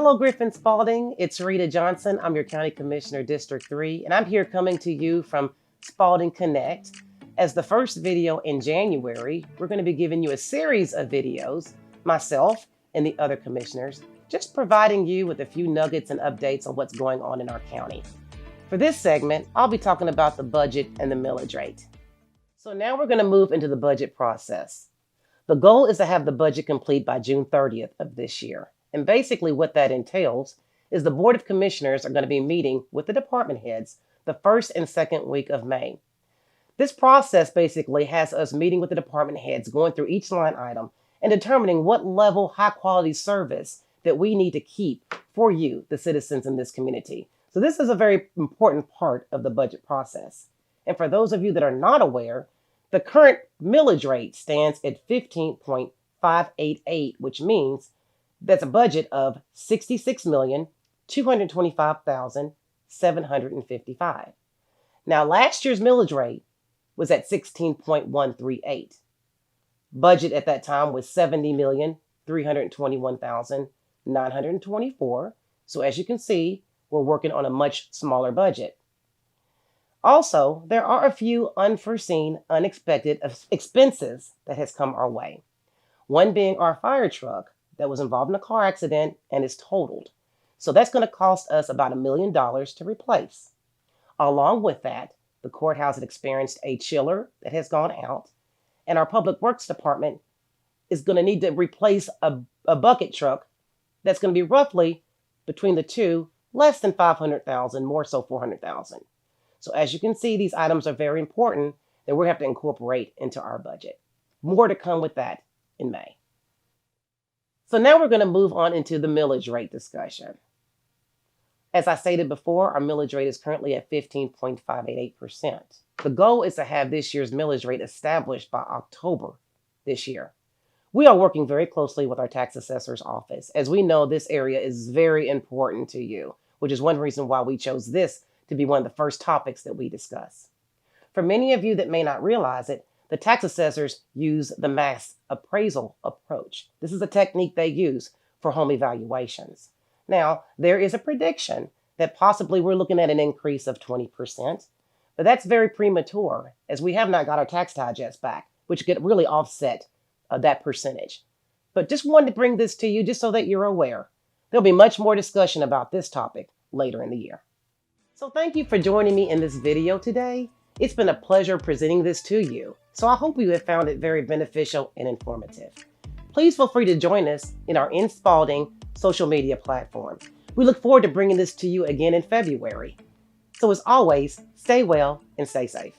Hello, Griffin Spalding. It's Rita Johnson. I'm your County Commissioner, District 3, and I'm here coming to you from Spalding Connect. As the first video in January, we're going to be giving you a series of videos, myself and the other commissioners, just providing you with a few nuggets and updates on what's going on in our county. For this segment, I'll be talking about the budget and the millage rate. So now we're going to move into the budget process. The goal is to have the budget complete by June 30th of this year. And basically what that entails is the Board of Commissioners are going to be meeting with the department heads the first and second week of May. This process basically has us meeting with the department heads, going through each line item and determining what level high quality service that we need to keep for you, the citizens in this community. So this is a very important part of the budget process. And for those of you that are not aware, the current millage rate stands at 15.588, which means that's a budget of $66,225,755. Now, last year's millage rate was at 16.138. Budget at that time was $70,321,924. So as you can see, we're working on a much smaller budget. Also, there are a few unforeseen, unexpected expenses that has come our way. One being our fire truck that was involved in a car accident and is totaled. So that's going to cost us about $1 million to replace. Along with that, the courthouse had experienced a chiller that has gone out, and our public works department is going to need to replace a bucket truck that's going to be roughly between the two, less than $500,000, more so $400,000. So as you can see, these items are very important that we have to incorporate into our budget. More to come with that in May. So now we're going to move on into the millage rate discussion. As I stated before, our millage rate is currently at 15.588%. The goal is to have this year's millage rate established by October this year. We are working very closely with our tax assessor's office, as we know this area is very important to you, which is one reason why we chose this to be one of the first topics that we discuss. For many of you that may not realize it, the tax assessors use the mass appraisal approach. This is a technique they use for home evaluations. Now, there is a prediction that possibly we're looking at an increase of 20%, but that's very premature as we have not got our tax digest back, which could really offset that percentage. But just wanted to bring this to you just so that you're aware. There'll be much more discussion about this topic later in the year. So thank you for joining me in this video today. It's been a pleasure presenting this to you. So I hope you have found it very beneficial and informative. Please feel free to join us in our inSpalding social media platform. We look forward to bringing this to you again in February. So as always, stay well and stay safe.